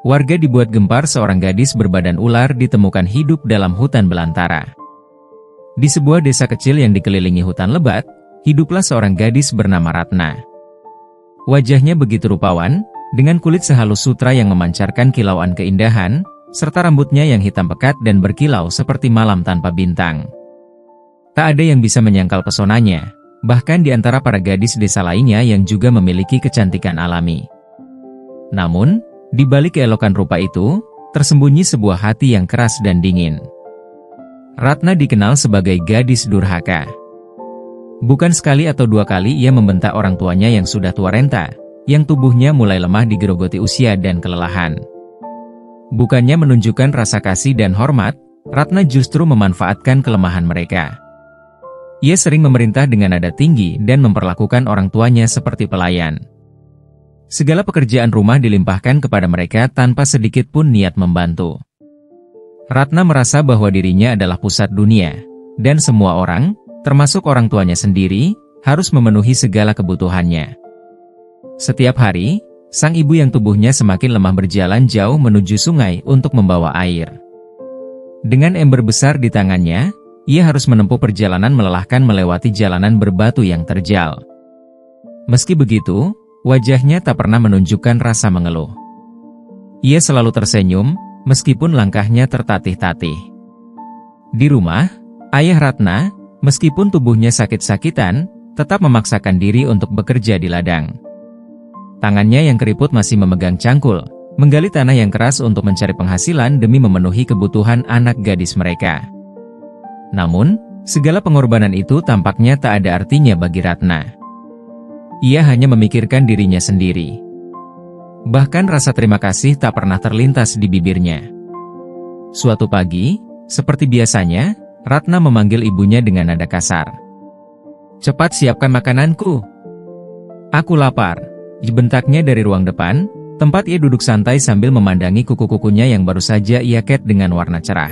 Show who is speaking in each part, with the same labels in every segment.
Speaker 1: warga dibuat gempar seorang gadis berbadan ular ditemukan hidup dalam hutan belantara. Di sebuah desa kecil yang dikelilingi hutan lebat, hiduplah seorang gadis bernama Ratna. Wajahnya begitu rupawan, dengan kulit sehalus sutra yang memancarkan kilauan keindahan, serta rambutnya yang hitam pekat dan berkilau seperti malam tanpa bintang. Tak ada yang bisa menyangkal pesonanya, bahkan di antara para gadis desa lainnya yang juga memiliki kecantikan alami. Namun, di balik keelokan rupa itu, tersembunyi sebuah hati yang keras dan dingin. Ratna dikenal sebagai gadis durhaka. Bukan sekali atau dua kali ia membentak orang tuanya yang sudah tua renta, yang tubuhnya mulai lemah digerogoti usia dan kelelahan. Bukannya menunjukkan rasa kasih dan hormat, Ratna justru memanfaatkan kelemahan mereka. Ia sering memerintah dengan nada tinggi dan memperlakukan orang tuanya seperti pelayan. Segala pekerjaan rumah dilimpahkan kepada mereka tanpa sedikit pun niat membantu. Ratna merasa bahwa dirinya adalah pusat dunia, dan semua orang, termasuk orang tuanya sendiri, harus memenuhi segala kebutuhannya. Setiap hari, sang ibu yang tubuhnya semakin lemah berjalan jauh menuju sungai untuk membawa air. Dengan ember besar di tangannya, ia harus menempuh perjalanan melelahkan melewati jalanan berbatu yang terjal. Meski begitu, wajahnya tak pernah menunjukkan rasa mengeluh. Ia selalu tersenyum, meskipun langkahnya tertatih-tatih. Di rumah, ayah Ratna, meskipun tubuhnya sakit-sakitan, tetap memaksakan diri untuk bekerja di ladang. Tangannya yang keriput masih memegang cangkul, menggali tanah yang keras untuk mencari penghasilan demi memenuhi kebutuhan anak gadis mereka. Namun, segala pengorbanan itu tampaknya tak ada artinya bagi Ratna. Ia hanya memikirkan dirinya sendiri. Bahkan rasa terima kasih tak pernah terlintas di bibirnya. Suatu pagi, seperti biasanya, Ratna memanggil ibunya dengan nada kasar. "Cepat siapkan makananku. Aku lapar," bentaknya dari ruang depan, tempat ia duduk santai sambil memandangi kuku-kukunya yang baru saja ia ket dengan warna cerah.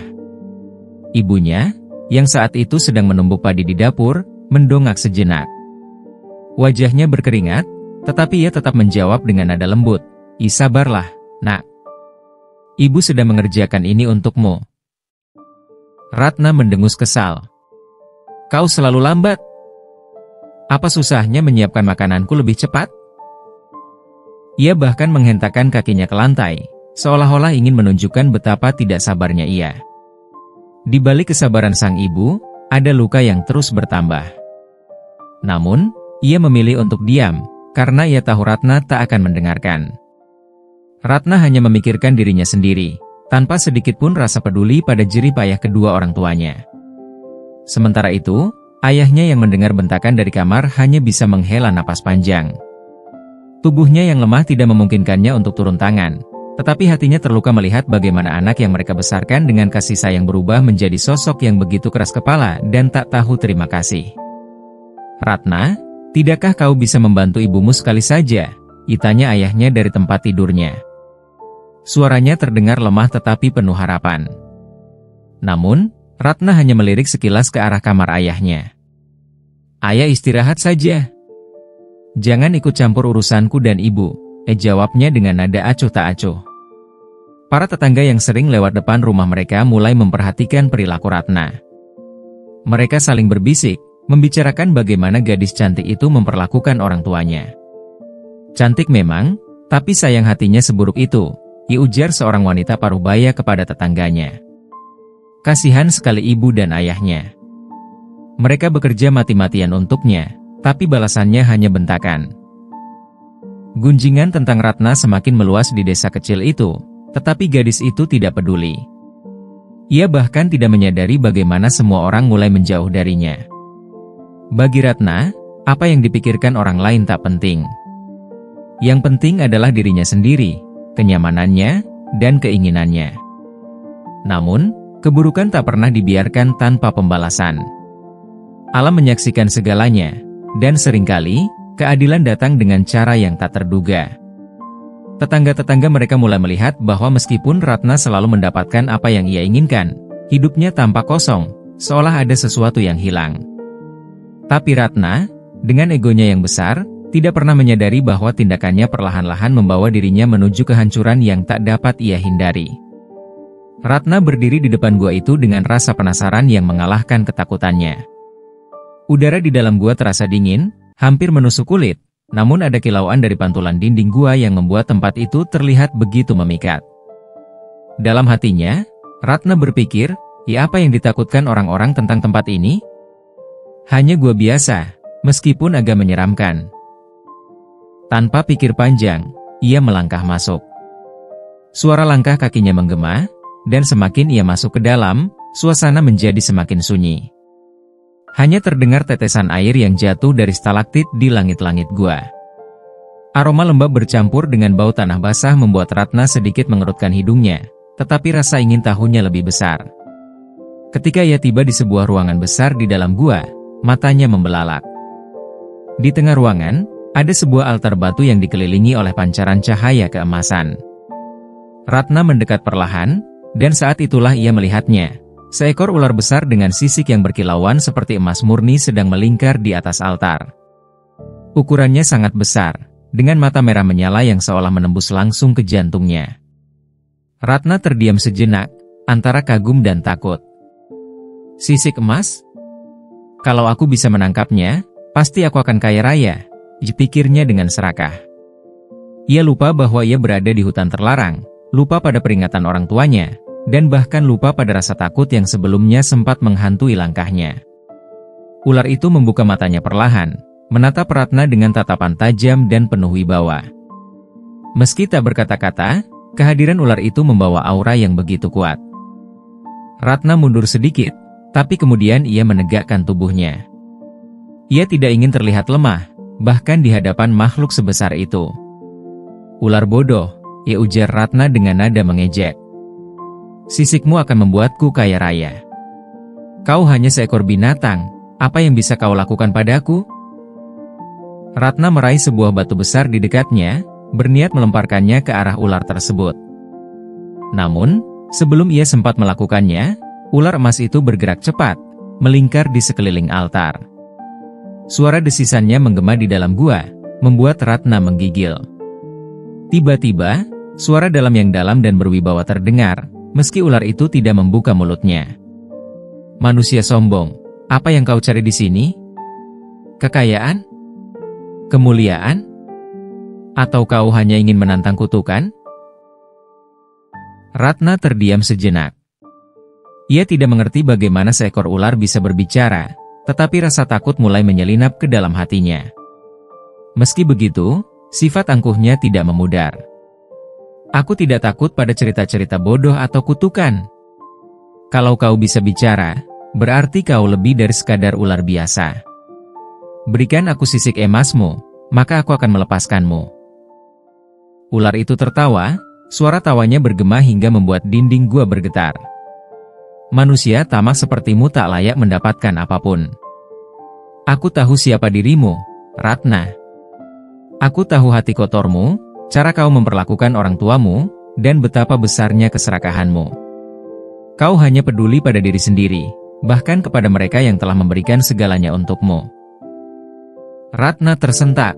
Speaker 1: Ibunya, yang saat itu sedang menumbuk padi di dapur, mendongak sejenak. Wajahnya berkeringat, tetapi ia tetap menjawab dengan nada lembut, "Sabarlah, nak. Ibu sedang mengerjakan ini untukmu." Ratna mendengus kesal. "Kau selalu lambat. Apa susahnya menyiapkan makananku lebih cepat?" Ia bahkan menghentakkan kakinya ke lantai, seolah-olah ingin menunjukkan betapa tidak sabarnya ia. Di balik kesabaran sang ibu, ada luka yang terus bertambah. Namun, ia memilih untuk diam, karena ia tahu Ratna tak akan mendengarkan. Ratna hanya memikirkan dirinya sendiri, tanpa sedikit pun rasa peduli pada jerih payah kedua orang tuanya. Sementara itu, ayahnya yang mendengar bentakan dari kamar hanya bisa menghela napas panjang. Tubuhnya yang lemah tidak memungkinkannya untuk turun tangan, tetapi hatinya terluka melihat bagaimana anak yang mereka besarkan dengan kasih sayang berubah menjadi sosok yang begitu keras kepala dan tak tahu terima kasih. "Ratna, tidakkah kau bisa membantu ibumu sekali saja?" tanya ayahnya dari tempat tidurnya. Suaranya terdengar lemah tetapi penuh harapan. Namun, Ratna hanya melirik sekilas ke arah kamar ayahnya. "Ayah istirahat saja. Jangan ikut campur urusanku dan ibu," jawabnya dengan nada acuh tak acuh. Para tetangga yang sering lewat depan rumah mereka mulai memperhatikan perilaku Ratna. Mereka saling berbisik, membicarakan bagaimana gadis cantik itu memperlakukan orang tuanya. "Cantik memang, tapi sayang hatinya seburuk itu," ujar seorang wanita parubaya kepada tetangganya. Kasihan sekali ibu dan ayahnya. Mereka bekerja mati-matian untuknya, tapi balasannya hanya bentakan. Gunjingan tentang Ratna semakin meluas di desa kecil itu, tetapi gadis itu tidak peduli. Ia bahkan tidak menyadari bagaimana semua orang mulai menjauh darinya. Bagi Ratna, apa yang dipikirkan orang lain tak penting. Yang penting adalah dirinya sendiri, kenyamanannya, dan keinginannya. Namun, keburukan tak pernah dibiarkan tanpa pembalasan. Alam menyaksikan segalanya, dan seringkali, keadilan datang dengan cara yang tak terduga. Tetangga-tetangga mereka mulai melihat bahwa meskipun Ratna selalu mendapatkan apa yang ia inginkan, hidupnya tampak kosong, seolah ada sesuatu yang hilang. Tapi Ratna, dengan egonya yang besar, tidak pernah menyadari bahwa tindakannya perlahan-lahan membawa dirinya menuju kehancuran yang tak dapat ia hindari. Ratna berdiri di depan gua itu dengan rasa penasaran yang mengalahkan ketakutannya. Udara di dalam gua terasa dingin, hampir menusuk kulit, namun ada kilauan dari pantulan dinding gua yang membuat tempat itu terlihat begitu memikat. Dalam hatinya, Ratna berpikir, ya apa yang ditakutkan orang-orang tentang tempat ini? Hanya gua biasa, meskipun agak menyeramkan. Tanpa pikir panjang, ia melangkah masuk. Suara langkah kakinya menggema, dan semakin ia masuk ke dalam, suasana menjadi semakin sunyi. Hanya terdengar tetesan air yang jatuh dari stalaktit di langit-langit gua. Aroma lembab bercampur dengan bau tanah basah membuat Ratna sedikit mengerutkan hidungnya, tetapi rasa ingin tahunya lebih besar. Ketika ia tiba di sebuah ruangan besar di dalam gua, matanya membelalak. Di tengah ruangan, ada sebuah altar batu yang dikelilingi oleh pancaran cahaya keemasan. Ratna mendekat perlahan, dan saat itulah ia melihatnya. Seekor ular besar dengan sisik yang berkilauan seperti emas murni sedang melingkar di atas altar. Ukurannya sangat besar, dengan mata merah menyala yang seolah menembus langsung ke jantungnya. Ratna terdiam sejenak, antara kagum dan takut. Sisik emas? Kalau aku bisa menangkapnya, pasti aku akan kaya raya, pikirnya dengan serakah. Ia lupa bahwa ia berada di hutan terlarang, lupa pada peringatan orang tuanya, dan bahkan lupa pada rasa takut yang sebelumnya sempat menghantui langkahnya. Ular itu membuka matanya perlahan, menatap Ratna dengan tatapan tajam dan penuh wibawa. Meski tak berkata-kata, kehadiran ular itu membawa aura yang begitu kuat. Ratna mundur sedikit, tapi kemudian ia menegakkan tubuhnya. Ia tidak ingin terlihat lemah, bahkan di hadapan makhluk sebesar itu. Ular bodoh, ia ujar Ratna dengan nada mengejek. Sisikmu akan membuatku kaya raya. Kau hanya seekor binatang, apa yang bisa kau lakukan padaku? Ratna meraih sebuah batu besar di dekatnya, berniat melemparkannya ke arah ular tersebut. Namun, sebelum ia sempat melakukannya, ular emas itu bergerak cepat, melingkar di sekeliling altar. Suara desisannya menggema di dalam gua, membuat Ratna menggigil. Tiba-tiba, suara dalam yang dalam dan berwibawa terdengar, meski ular itu tidak membuka mulutnya. Manusia sombong, apa yang kau cari di sini? Kekayaan? Kemuliaan? Atau kau hanya ingin menantang kutukan? Ratna terdiam sejenak. Ia tidak mengerti bagaimana seekor ular bisa berbicara, tetapi rasa takut mulai menyelinap ke dalam hatinya. Meski begitu, sifat angkuhnya tidak memudar. Aku tidak takut pada cerita-cerita bodoh atau kutukan. Kalau kau bisa bicara, berarti kau lebih dari sekadar ular biasa. Berikan aku sisik emasmu, maka aku akan melepaskanmu. Ular itu tertawa, suara tawanya bergema hingga membuat dinding gua bergetar. Manusia tamak sepertimu tak layak mendapatkan apapun. Aku tahu siapa dirimu, Ratna. Aku tahu hati kotormu, cara kau memperlakukan orang tuamu, dan betapa besarnya keserakahanmu. Kau hanya peduli pada diri sendiri, bahkan kepada mereka yang telah memberikan segalanya untukmu. Ratna tersentak.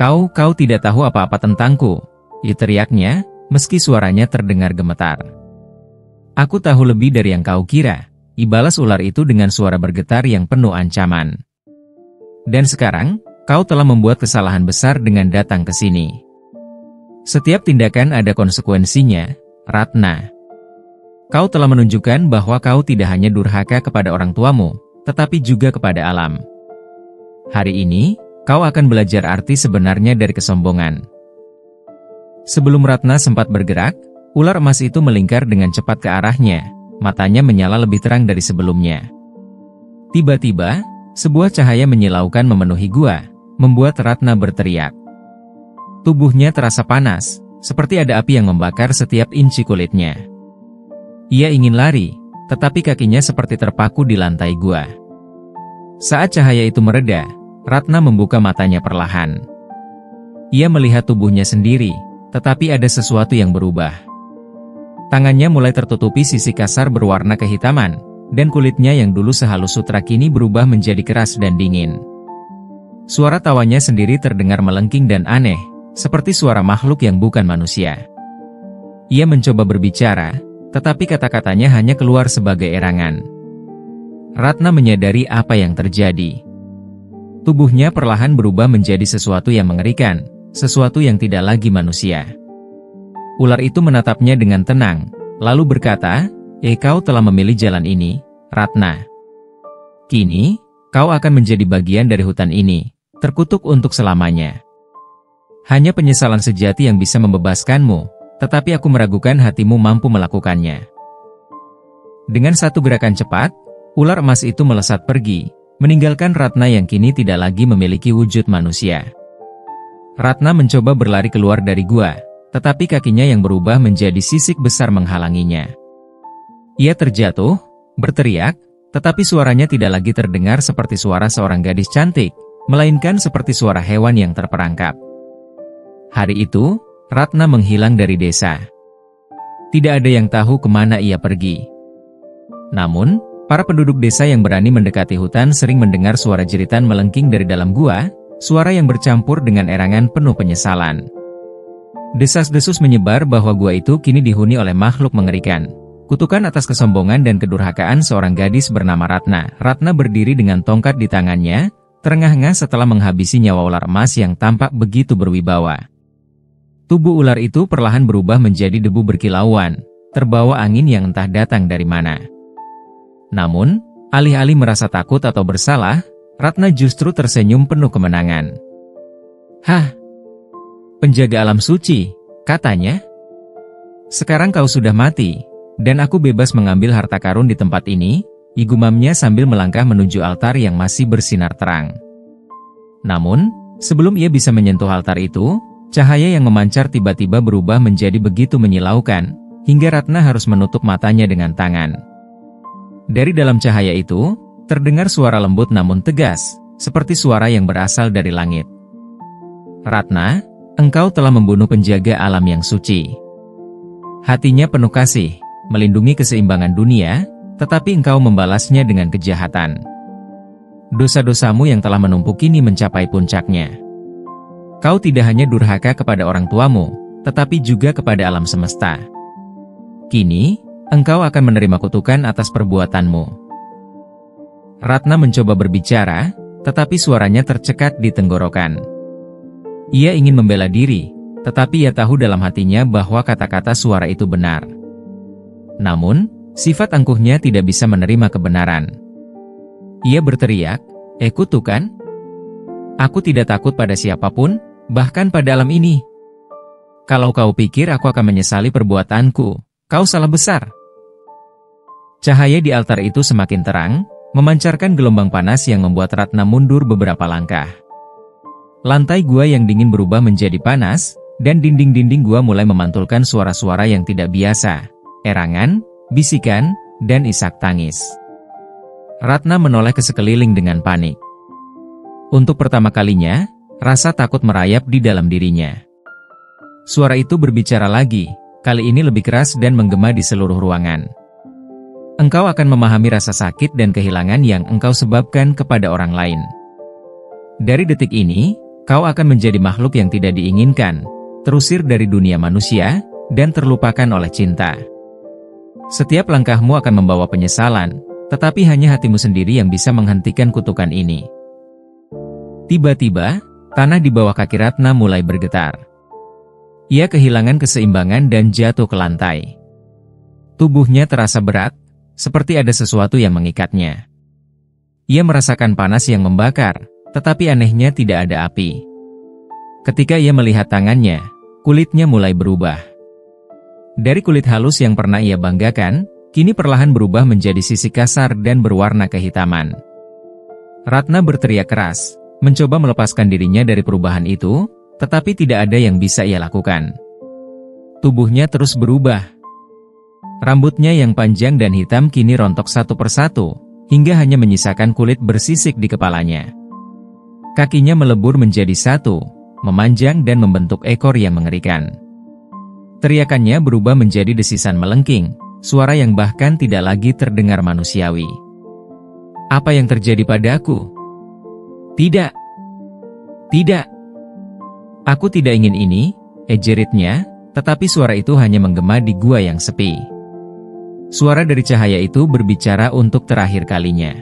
Speaker 1: Kau tidak tahu apa-apa tentangku, ia teriaknya, meski suaranya terdengar gemetar. Aku tahu lebih dari yang kau kira, ibalas ular itu dengan suara bergetar yang penuh ancaman. Dan sekarang, kau telah membuat kesalahan besar dengan datang ke sini. Setiap tindakan ada konsekuensinya, Ratna. Kau telah menunjukkan bahwa kau tidak hanya durhaka kepada orang tuamu, tetapi juga kepada alam. Hari ini, kau akan belajar arti sebenarnya dari kesombongan. Sebelum Ratna sempat bergerak, ular emas itu melingkar dengan cepat ke arahnya, matanya menyala lebih terang dari sebelumnya. Tiba-tiba, sebuah cahaya menyilaukan memenuhi gua, membuat Ratna berteriak. Tubuhnya terasa panas, seperti ada api yang membakar setiap inci kulitnya. Ia ingin lari, tetapi kakinya seperti terpaku di lantai gua. Saat cahaya itu mereda, Ratna membuka matanya perlahan. Ia melihat tubuhnya sendiri, tetapi ada sesuatu yang berubah. Tangannya mulai tertutupi sisik kasar berwarna kehitaman, dan kulitnya yang dulu sehalus sutra kini berubah menjadi keras dan dingin. Suara tawanya sendiri terdengar melengking dan aneh, seperti suara makhluk yang bukan manusia. Ia mencoba berbicara, tetapi kata-katanya hanya keluar sebagai erangan. Ratna menyadari apa yang terjadi. Tubuhnya perlahan berubah menjadi sesuatu yang mengerikan, sesuatu yang tidak lagi manusia. Ular itu menatapnya dengan tenang, lalu berkata, kau telah memilih jalan ini, Ratna. Kini, kau akan menjadi bagian dari hutan ini, terkutuk untuk selamanya. Hanya penyesalan sejati yang bisa membebaskanmu, tetapi aku meragukan hatimu mampu melakukannya. Dengan satu gerakan cepat, ular emas itu melesat pergi, meninggalkan Ratna yang kini tidak lagi memiliki wujud manusia. Ratna mencoba berlari keluar dari gua, tetapi kakinya yang berubah menjadi sisik besar menghalanginya. Ia terjatuh, berteriak, tetapi suaranya tidak lagi terdengar seperti suara seorang gadis cantik, melainkan seperti suara hewan yang terperangkap. Hari itu, Ratna menghilang dari desa. Tidak ada yang tahu kemana ia pergi. Namun, para penduduk desa yang berani mendekati hutan sering mendengar suara jeritan melengking dari dalam gua, suara yang bercampur dengan erangan penuh penyesalan. Desas-desus menyebar bahwa gua itu kini dihuni oleh makhluk mengerikan. Kutukan atas kesombongan dan kedurhakaan seorang gadis bernama Ratna. Ratna berdiri dengan tongkat di tangannya, terengah-engah setelah menghabisi nyawa ular emas yang tampak begitu berwibawa. Tubuh ular itu perlahan berubah menjadi debu berkilauan, terbawa angin yang entah datang dari mana. Namun, alih-alih merasa takut atau bersalah, Ratna justru tersenyum penuh kemenangan. "Hah, penjaga alam suci," katanya. "Sekarang kau sudah mati, dan aku bebas mengambil harta karun di tempat ini," gumamnya sambil melangkah menuju altar yang masih bersinar terang. Namun, sebelum ia bisa menyentuh altar itu, cahaya yang memancar tiba-tiba berubah menjadi begitu menyilaukan, hingga Ratna harus menutup matanya dengan tangan. Dari dalam cahaya itu, terdengar suara lembut namun tegas, seperti suara yang berasal dari langit. "Ratna, engkau telah membunuh penjaga alam yang suci." Hatinya penuh kasih, melindungi keseimbangan dunia, tetapi engkau membalasnya dengan kejahatan. Dosa-dosamu yang telah menumpuk kini mencapai puncaknya. Kau tidak hanya durhaka kepada orang tuamu, tetapi juga kepada alam semesta. Kini, engkau akan menerima kutukan atas perbuatanmu. Ratna mencoba berbicara, tetapi suaranya tercekat di tenggorokan. Ia ingin membela diri, tetapi ia tahu dalam hatinya bahwa kata-kata suara itu benar. Namun, sifat angkuhnya tidak bisa menerima kebenaran. Ia berteriak, kutukan? Aku tidak takut pada siapapun, bahkan pada alam ini. Kalau kau pikir aku akan menyesali perbuatanku, kau salah besar." Cahaya di altar itu semakin terang, memancarkan gelombang panas yang membuat Ratna mundur beberapa langkah. Lantai gua yang dingin berubah menjadi panas, dan dinding-dinding gua mulai memantulkan suara-suara yang tidak biasa, erangan, bisikan, dan isak tangis. Ratna menoleh ke sekeliling dengan panik. Untuk pertama kalinya, rasa takut merayap di dalam dirinya. Suara itu berbicara lagi, kali ini lebih keras dan menggema di seluruh ruangan. Engkau akan memahami rasa sakit dan kehilangan yang engkau sebabkan kepada orang lain. Dari detik ini, kau akan menjadi makhluk yang tidak diinginkan, terusir dari dunia manusia, dan terlupakan oleh cinta. Setiap langkahmu akan membawa penyesalan, tetapi hanya hatimu sendiri yang bisa menghentikan kutukan ini. Tiba-tiba, tanah di bawah kaki Ratna mulai bergetar. Ia kehilangan keseimbangan dan jatuh ke lantai. Tubuhnya terasa berat, seperti ada sesuatu yang mengikatnya. Ia merasakan panas yang membakar, tetapi anehnya tidak ada api. Ketika ia melihat tangannya, kulitnya mulai berubah. Dari kulit halus yang pernah ia banggakan, kini perlahan berubah menjadi sisik kasar dan berwarna kehitaman. Ratna berteriak keras, mencoba melepaskan dirinya dari perubahan itu, tetapi tidak ada yang bisa ia lakukan. Tubuhnya terus berubah. Rambutnya yang panjang dan hitam kini rontok satu persatu, hingga hanya menyisakan kulit bersisik di kepalanya. Kakinya melebur menjadi satu, memanjang dan membentuk ekor yang mengerikan. Teriakannya berubah menjadi desisan melengking, suara yang bahkan tidak lagi terdengar manusiawi. "Apa yang terjadi padaku?" "Tidak. Tidak. Aku tidak ingin ini, jeritnya, tetapi suara itu hanya menggema di gua yang sepi. Suara dari cahaya itu berbicara untuk terakhir kalinya.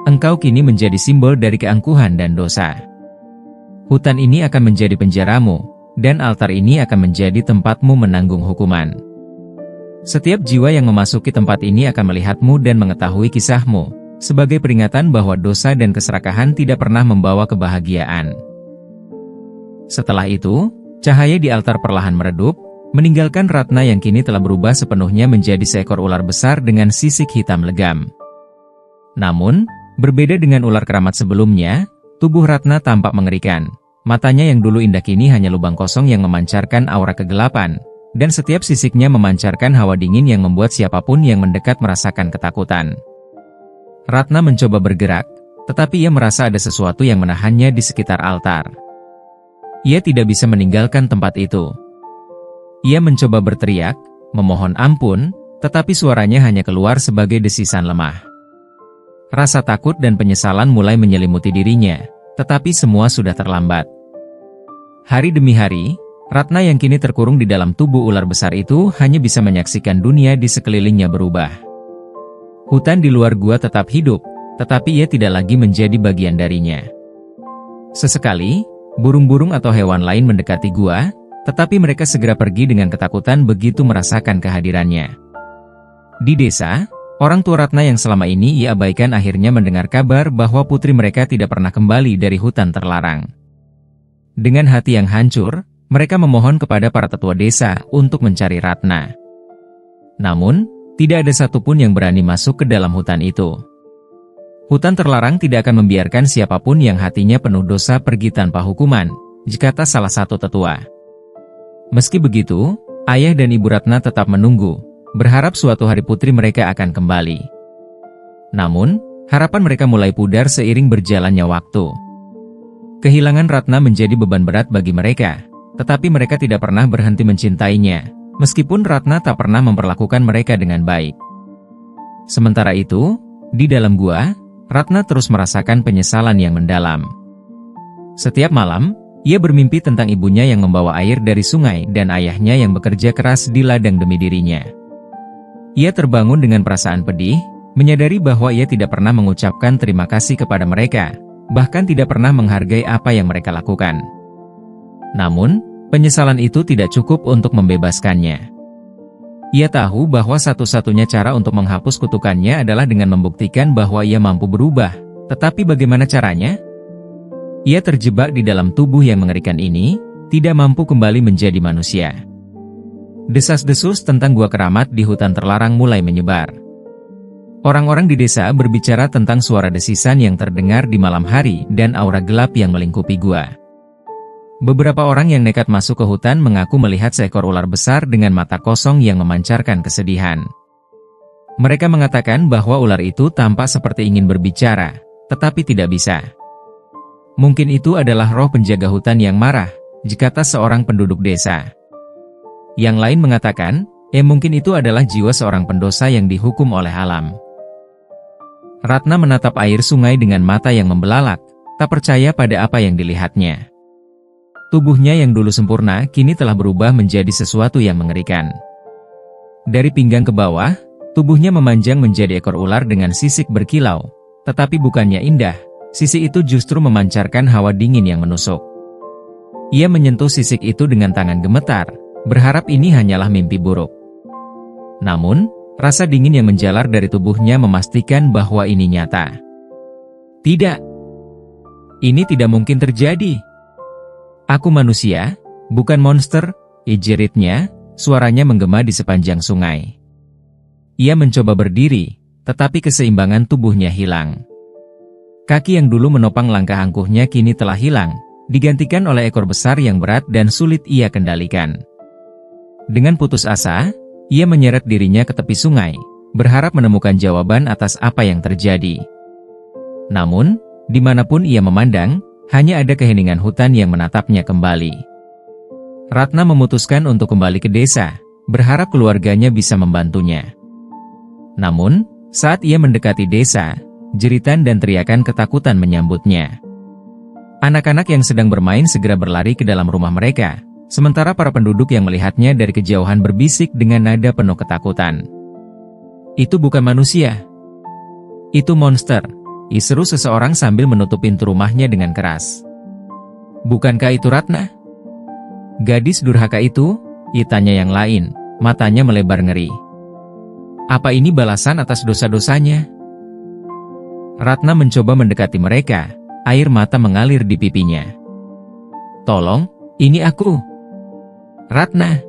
Speaker 1: Engkau kini menjadi simbol dari keangkuhan dan dosa. Hutan ini akan menjadi penjaramu, dan altar ini akan menjadi tempatmu menanggung hukuman. Setiap jiwa yang memasuki tempat ini akan melihatmu dan mengetahui kisahmu, sebagai peringatan bahwa dosa dan keserakahan tidak pernah membawa kebahagiaan. Setelah itu, cahaya di altar perlahan meredup, meninggalkan Ratna yang kini telah berubah sepenuhnya menjadi seekor ular besar dengan sisik hitam legam. Namun, berbeda dengan ular keramat sebelumnya, tubuh Ratna tampak mengerikan. Matanya yang dulu indah kini hanya lubang kosong yang memancarkan aura kegelapan, dan setiap sisiknya memancarkan hawa dingin yang membuat siapapun yang mendekat merasakan ketakutan. Ratna mencoba bergerak, tetapi ia merasa ada sesuatu yang menahannya di sekitar altar. Ia tidak bisa meninggalkan tempat itu. Ia mencoba berteriak, memohon ampun, tetapi suaranya hanya keluar sebagai desisan lemah. Rasa takut dan penyesalan mulai menyelimuti dirinya, tetapi semua sudah terlambat. Hari demi hari, Ratna yang kini terkurung di dalam tubuh ular besar itu hanya bisa menyaksikan dunia di sekelilingnya berubah. Hutan di luar gua tetap hidup, tetapi ia tidak lagi menjadi bagian darinya. Sesekali, burung-burung atau hewan lain mendekati gua, tetapi mereka segera pergi dengan ketakutan begitu merasakan kehadirannya. Di desa, orang tua Ratna yang selama ini ia abaikan akhirnya mendengar kabar bahwa putri mereka tidak pernah kembali dari hutan terlarang. Dengan hati yang hancur, mereka memohon kepada para tetua desa untuk mencari Ratna. Namun, tidak ada satupun yang berani masuk ke dalam hutan itu. Hutan terlarang tidak akan membiarkan siapapun yang hatinya penuh dosa pergi tanpa hukuman, kata salah satu tetua. Meski begitu, ayah dan ibu Ratna tetap menunggu, berharap suatu hari putri mereka akan kembali. Namun, harapan mereka mulai pudar seiring berjalannya waktu. Kehilangan Ratna menjadi beban berat bagi mereka, tetapi mereka tidak pernah berhenti mencintainya, meskipun Ratna tak pernah memperlakukan mereka dengan baik. Sementara itu, di dalam gua, Ratna terus merasakan penyesalan yang mendalam. Setiap malam, ia bermimpi tentang ibunya yang membawa air dari sungai dan ayahnya yang bekerja keras di ladang demi dirinya. Ia terbangun dengan perasaan pedih, menyadari bahwa ia tidak pernah mengucapkan terima kasih kepada mereka, bahkan tidak pernah menghargai apa yang mereka lakukan. Namun, penyesalan itu tidak cukup untuk membebaskannya. Ia tahu bahwa satu-satunya cara untuk menghapus kutukannya adalah dengan membuktikan bahwa ia mampu berubah, tetapi bagaimana caranya? Ia terjebak di dalam tubuh yang mengerikan ini, tidak mampu kembali menjadi manusia. Desas-desus tentang gua keramat di hutan terlarang mulai menyebar. Orang-orang di desa berbicara tentang suara desisan yang terdengar di malam hari dan aura gelap yang melingkupi gua. Beberapa orang yang nekat masuk ke hutan mengaku melihat seekor ular besar dengan mata kosong yang memancarkan kesedihan. Mereka mengatakan bahwa ular itu tampak seperti ingin berbicara, tetapi tidak bisa. Mungkin itu adalah roh penjaga hutan yang marah, kata seorang penduduk desa. Yang lain mengatakan, mungkin itu adalah jiwa seorang pendosa yang dihukum oleh alam. Ratna menatap air sungai dengan mata yang membelalak, tak percaya pada apa yang dilihatnya. Tubuhnya yang dulu sempurna kini telah berubah menjadi sesuatu yang mengerikan. Dari pinggang ke bawah, tubuhnya memanjang menjadi ekor ular dengan sisik berkilau, tetapi bukannya indah. Sisik itu justru memancarkan hawa dingin yang menusuk. Ia menyentuh sisik itu dengan tangan gemetar, berharap ini hanyalah mimpi buruk. Namun, rasa dingin yang menjalar dari tubuhnya memastikan bahwa ini nyata. Tidak. Ini tidak mungkin terjadi. Aku manusia, bukan monster, jeritnya, suaranya menggema di sepanjang sungai. Ia mencoba berdiri, tetapi keseimbangan tubuhnya hilang. Kaki yang dulu menopang langkah angkuhnya kini telah hilang, digantikan oleh ekor besar yang berat dan sulit ia kendalikan. Dengan putus asa, ia menyeret dirinya ke tepi sungai, berharap menemukan jawaban atas apa yang terjadi. Namun, dimanapun ia memandang, hanya ada keheningan hutan yang menatapnya kembali. Ratna memutuskan untuk kembali ke desa, berharap keluarganya bisa membantunya. Namun, saat ia mendekati desa, jeritan dan teriakan ketakutan menyambutnya. Anak-anak yang sedang bermain segera berlari ke dalam rumah mereka, sementara para penduduk yang melihatnya dari kejauhan berbisik dengan nada penuh ketakutan. "Itu bukan manusia. Itu monster," seru seseorang sambil menutup pintu rumahnya dengan keras. "Bukankah itu Ratna? Gadis durhaka itu?" tanya yang lain, matanya melebar ngeri. "Apa ini balasan atas dosa-dosanya?" Ratna mencoba mendekati mereka, air mata mengalir di pipinya. "Tolong, ini aku. Ratna.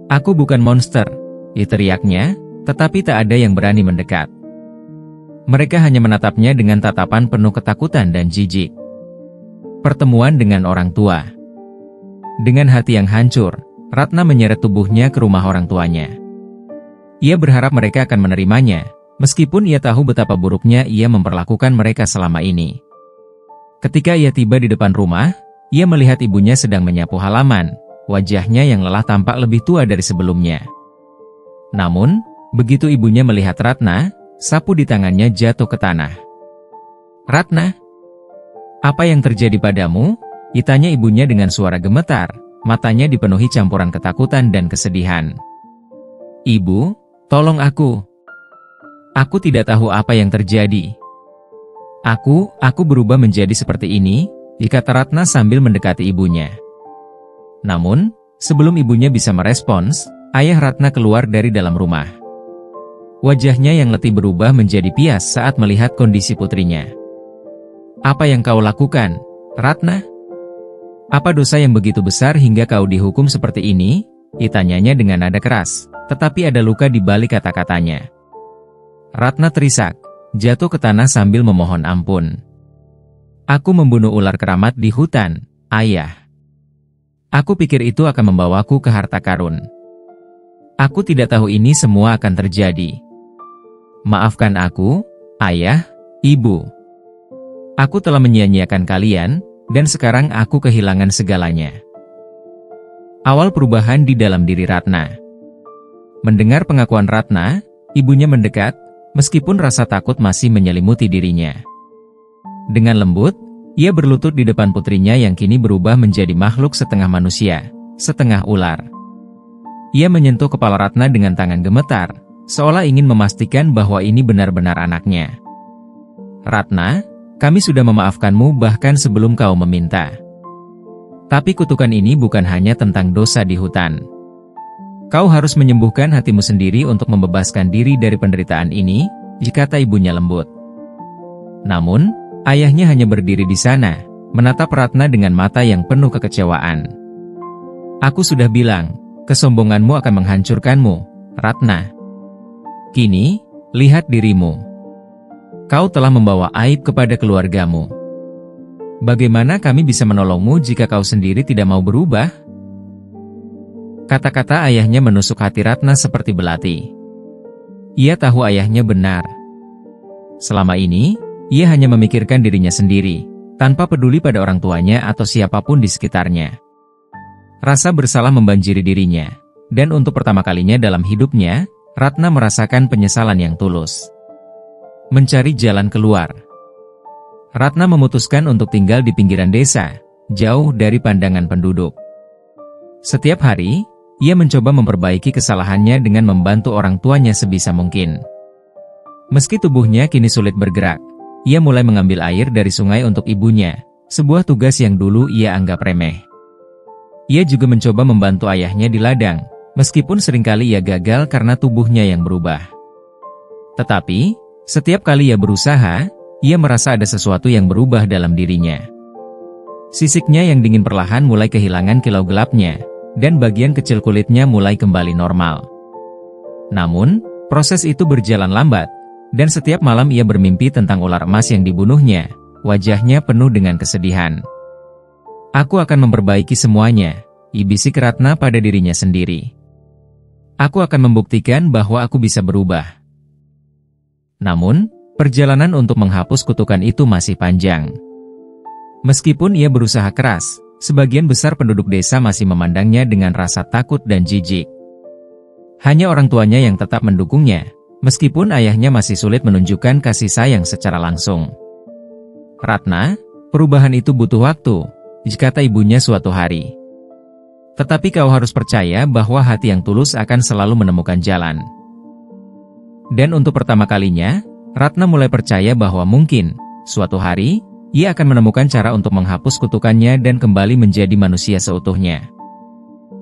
Speaker 1: Aku bukan monster," teriaknya, tetapi tak ada yang berani mendekat. Mereka hanya menatapnya dengan tatapan penuh ketakutan dan jijik. Pertemuan dengan orang tua. Dengan hati yang hancur, Ratna menyeret tubuhnya ke rumah orang tuanya. Ia berharap mereka akan menerimanya, meskipun ia tahu betapa buruknya ia memperlakukan mereka selama ini. Ketika ia tiba di depan rumah, ia melihat ibunya sedang menyapu halaman, wajahnya yang lelah tampak lebih tua dari sebelumnya. Namun, begitu ibunya melihat Ratna, sapu di tangannya jatuh ke tanah. "Ratna, apa yang terjadi padamu?" tanya ibunya dengan suara gemetar, matanya dipenuhi campuran ketakutan dan kesedihan. "Ibu, tolong aku. Aku tidak tahu apa yang terjadi. Aku berubah menjadi seperti ini," kata Ratna sambil mendekati ibunya. Namun, sebelum ibunya bisa merespons, ayah Ratna keluar dari dalam rumah. Wajahnya yang letih berubah menjadi pias saat melihat kondisi putrinya. "Apa yang kau lakukan, Ratna? Apa dosa yang begitu besar hingga kau dihukum seperti ini?" tanyanya dengan nada keras, tetapi ada luka di balik kata-katanya. Ratna terisak, jatuh ke tanah sambil memohon ampun. "Aku membunuh ular keramat di hutan, Ayah. Aku pikir itu akan membawaku ke harta karun. Aku tidak tahu ini semua akan terjadi. Maafkan aku, Ayah, Ibu. Aku telah menyia-nyiakan kalian, dan sekarang aku kehilangan segalanya." Awal perubahan di dalam diri Ratna. Mendengar pengakuan Ratna, ibunya mendekat, meskipun rasa takut masih menyelimuti dirinya. Dengan lembut, ia berlutut di depan putrinya yang kini berubah menjadi makhluk setengah manusia, setengah ular. Ia menyentuh kepala Ratna dengan tangan gemetar, seolah ingin memastikan bahwa ini benar-benar anaknya. "Ratna, kami sudah memaafkanmu bahkan sebelum kau meminta. Tapi kutukan ini bukan hanya tentang dosa di hutan. Kau harus menyembuhkan hatimu sendiri untuk membebaskan diri dari penderitaan ini," kata ibunya lembut. Namun, ayahnya hanya berdiri di sana, menatap Ratna dengan mata yang penuh kekecewaan. "Aku sudah bilang, kesombonganmu akan menghancurkanmu, Ratna. Kini, lihat dirimu. Kau telah membawa aib kepada keluargamu. Bagaimana kami bisa menolongmu jika kau sendiri tidak mau berubah?" Kata-kata ayahnya menusuk hati Ratna seperti belati. Ia tahu ayahnya benar. Selama ini, ia hanya memikirkan dirinya sendiri, tanpa peduli pada orang tuanya atau siapapun di sekitarnya. Rasa bersalah membanjiri dirinya, dan untuk pertama kalinya dalam hidupnya, Ratna merasakan penyesalan yang tulus. Mencari jalan keluar. Ratna memutuskan untuk tinggal di pinggiran desa, jauh dari pandangan penduduk. Setiap hari, ia mencoba memperbaiki kesalahannya dengan membantu orang tuanya sebisa mungkin. Meski tubuhnya kini sulit bergerak, ia mulai mengambil air dari sungai untuk ibunya, sebuah tugas yang dulu ia anggap remeh. Ia juga mencoba membantu ayahnya di ladang, meskipun seringkali ia gagal karena tubuhnya yang berubah. Tetapi, setiap kali ia berusaha, ia merasa ada sesuatu yang berubah dalam dirinya. Sisiknya yang dingin perlahan mulai kehilangan kilau gelapnya, dan bagian kecil kulitnya mulai kembali normal. Namun, proses itu berjalan lambat, dan setiap malam ia bermimpi tentang ular emas yang dibunuhnya, wajahnya penuh dengan kesedihan. "Aku akan memperbaiki semuanya," bisik Ratna pada dirinya sendiri. "Aku akan membuktikan bahwa aku bisa berubah." Namun, perjalanan untuk menghapus kutukan itu masih panjang. Meskipun ia berusaha keras, sebagian besar penduduk desa masih memandangnya dengan rasa takut dan jijik. Hanya orang tuanya yang tetap mendukungnya, meskipun ayahnya masih sulit menunjukkan kasih sayang secara langsung. "Ratna, Perubahan itu butuh waktu, kata ibunya suatu hari. Tetapi kau harus percaya bahwa hati yang tulus akan selalu menemukan jalan. Dan untuk pertama kalinya, Ratna mulai percaya bahwa mungkin, suatu hari, ia akan menemukan cara untuk menghapus kutukannya dan kembali menjadi manusia seutuhnya.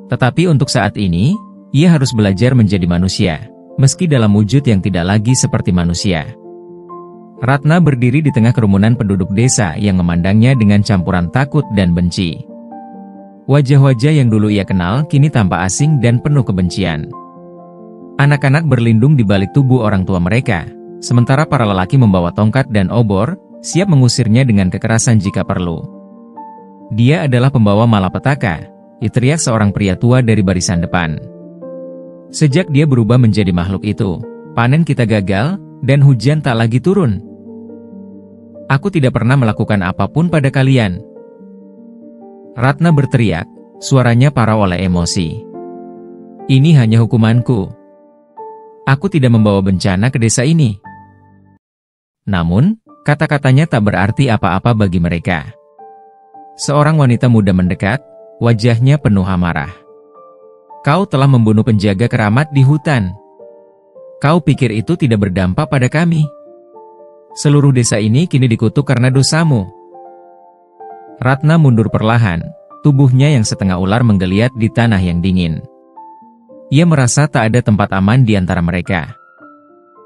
Speaker 1: Tetapi untuk saat ini, ia harus belajar menjadi manusia, meski dalam wujud yang tidak lagi seperti manusia. Ratna berdiri di tengah kerumunan penduduk desa yang memandangnya dengan campuran takut dan benci. Wajah-wajah yang dulu ia kenal kini tampak asing dan penuh kebencian. Anak-anak berlindung di balik tubuh orang tua mereka, sementara para lelaki membawa tongkat dan obor, siap mengusirnya dengan kekerasan jika perlu. Dia adalah pembawa malapetaka, teriak seorang pria tua dari barisan depan. Sejak dia berubah menjadi makhluk itu, panen kita gagal, dan hujan tak lagi turun. Aku tidak pernah melakukan apapun pada kalian. Ratna berteriak, suaranya parau oleh emosi. Ini hanya hukumanku. Aku tidak membawa bencana ke desa ini. Namun, kata-katanya tak berarti apa-apa bagi mereka. Seorang wanita muda mendekat, wajahnya penuh amarah. Kau telah membunuh penjaga keramat di hutan. Kau pikir itu tidak berdampak pada kami? Seluruh desa ini kini dikutuk karena dosamu. Ratna mundur perlahan, tubuhnya yang setengah ular menggeliat di tanah yang dingin. Ia merasa tak ada tempat aman di antara mereka.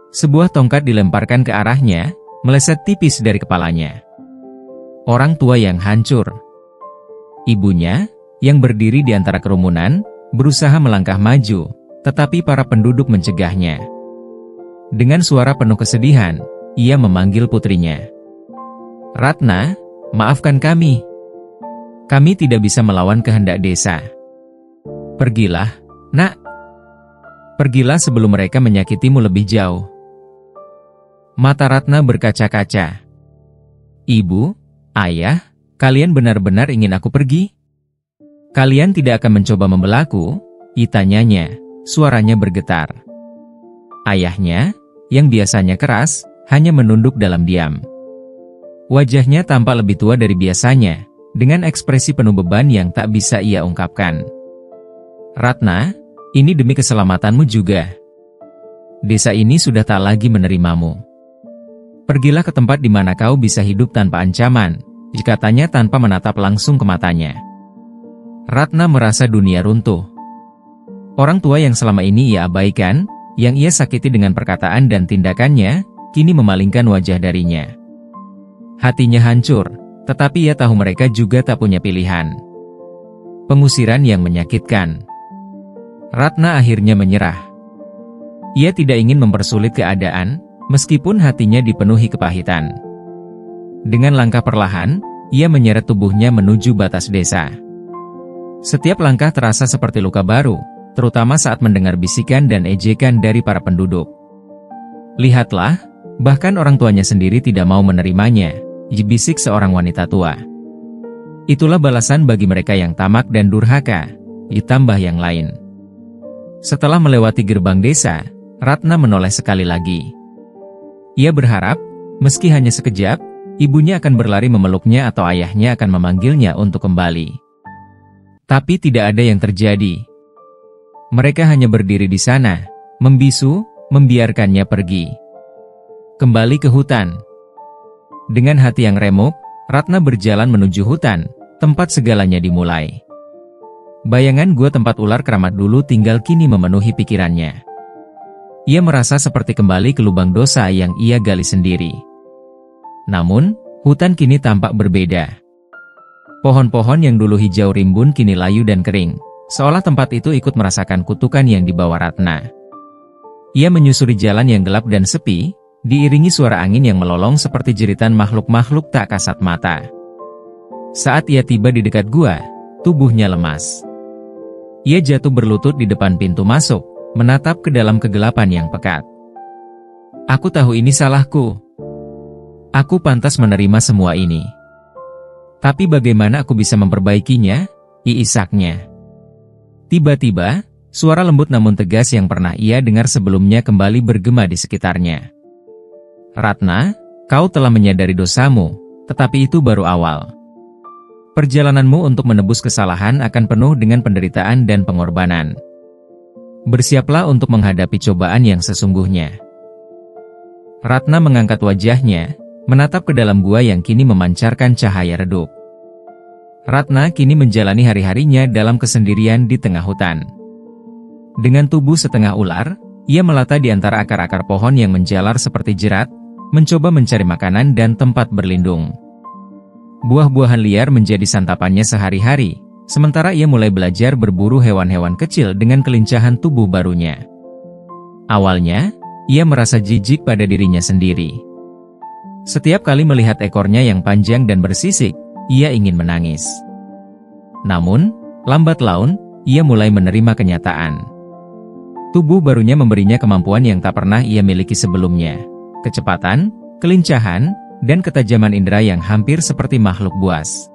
Speaker 1: Sebuah tongkat dilemparkan ke arahnya, meleset tipis dari kepalanya. Orang tua yang hancur. Ibunya, yang berdiri di antara kerumunan, berusaha melangkah maju, tetapi para penduduk mencegahnya. Dengan suara penuh kesedihan, ia memanggil putrinya. Ratna, maafkan kami. Kami tidak bisa melawan kehendak desa. Pergilah, nak. Pergilah sebelum mereka menyakitimu lebih jauh. Mata Ratna berkaca-kaca. Ibu, ayah, kalian benar-benar ingin aku pergi? Kalian tidak akan mencoba membelaku? Tanyanya, suaranya bergetar. Ayahnya, yang biasanya keras, hanya menunduk dalam diam. Wajahnya tampak lebih tua dari biasanya, dengan ekspresi penuh beban yang tak bisa ia ungkapkan. Ratna, ini demi keselamatanmu juga. Desa ini sudah tak lagi menerimamu. Pergilah ke tempat di mana kau bisa hidup tanpa ancaman, katanya tanpa menatap langsung ke matanya. Ratna merasa dunia runtuh. Orang tua yang selama ini ia abaikan, yang ia sakiti dengan perkataan dan tindakannya, kini memalingkan wajah darinya. Hatinya hancur, tetapi ia tahu mereka juga tak punya pilihan. Pengusiran yang menyakitkan. Ratna akhirnya menyerah. Ia tidak ingin mempersulit keadaan, meskipun hatinya dipenuhi kepahitan. Dengan langkah perlahan, ia menyeret tubuhnya menuju batas desa. Setiap langkah terasa seperti luka baru, terutama saat mendengar bisikan dan ejekan dari para penduduk. Lihatlah, bahkan orang tuanya sendiri tidak mau menerimanya, bisik seorang wanita tua. Itulah balasan bagi mereka yang tamak dan durhaka, ditambah yang lain. Setelah melewati gerbang desa, Ratna menoleh sekali lagi. Ia berharap, meski hanya sekejap, ibunya akan berlari memeluknya atau ayahnya akan memanggilnya untuk kembali. Tapi tidak ada yang terjadi. Mereka hanya berdiri di sana, membisu, membiarkannya pergi. Kembali ke hutan. Dengan hati yang remuk, Ratna berjalan menuju hutan, tempat segalanya dimulai. Bayangan gua tempat ular keramat dulu tinggal kini memenuhi pikirannya. Ia merasa seperti kembali ke lubang dosa yang ia gali sendiri. Namun, hutan kini tampak berbeda. Pohon-pohon yang dulu hijau rimbun kini layu dan kering, seolah tempat itu ikut merasakan kutukan yang dibawa Ratna. Ia menyusuri jalan yang gelap dan sepi, diiringi suara angin yang melolong seperti jeritan makhluk-makhluk tak kasat mata. Saat ia tiba di dekat gua, tubuhnya lemas. Ia jatuh berlutut di depan pintu masuk, menatap ke dalam kegelapan yang pekat. Aku tahu ini salahku. Aku pantas menerima semua ini. Tapi bagaimana aku bisa memperbaikinya? Isaknya. Tiba-tiba, suara lembut namun tegas yang pernah ia dengar sebelumnya kembali bergema di sekitarnya. Ratna, kau telah menyadari dosamu, Tetapi itu baru awal. Perjalananmu untuk menebus kesalahan akan penuh dengan penderitaan dan pengorbanan. Bersiaplah untuk menghadapi cobaan yang sesungguhnya. Ratna mengangkat wajahnya, menatap ke dalam gua yang kini memancarkan cahaya redup. Ratna kini menjalani hari-harinya dalam kesendirian di tengah hutan. Dengan tubuh setengah ular, ia melata di antara akar-akar pohon yang menjalar seperti jerat, mencoba mencari makanan dan tempat berlindung. Buah-buahan liar menjadi santapannya sehari-hari, sementara ia mulai belajar berburu hewan-hewan kecil dengan kelincahan tubuh barunya. Awalnya, ia merasa jijik pada dirinya sendiri. Setiap kali melihat ekornya yang panjang dan bersisik, ia ingin menangis. Namun, lambat laun, ia mulai menerima kenyataan. Tubuh barunya memberinya kemampuan yang tak pernah ia miliki sebelumnya. Kecepatan, kelincahan, dan ketajaman indera yang hampir seperti makhluk buas.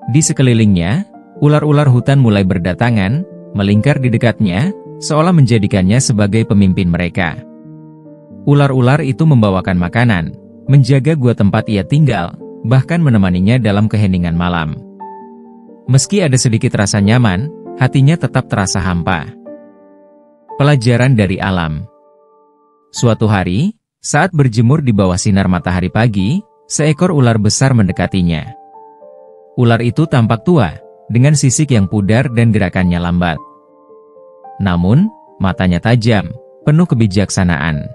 Speaker 1: Di sekelilingnya, ular-ular hutan mulai berdatangan, melingkar di dekatnya, seolah menjadikannya sebagai pemimpin mereka. Ular-ular itu membawakan makanan, menjaga gua tempat ia tinggal, bahkan menemaninya dalam keheningan malam. Meski ada sedikit rasa nyaman, hatinya tetap terasa hampa. Pelajaran dari alam. Suatu hari, saat berjemur di bawah sinar matahari pagi, seekor ular besar mendekatinya. Ular itu tampak tua, dengan sisik yang pudar dan gerakannya lambat. Namun, matanya tajam, penuh kebijaksanaan.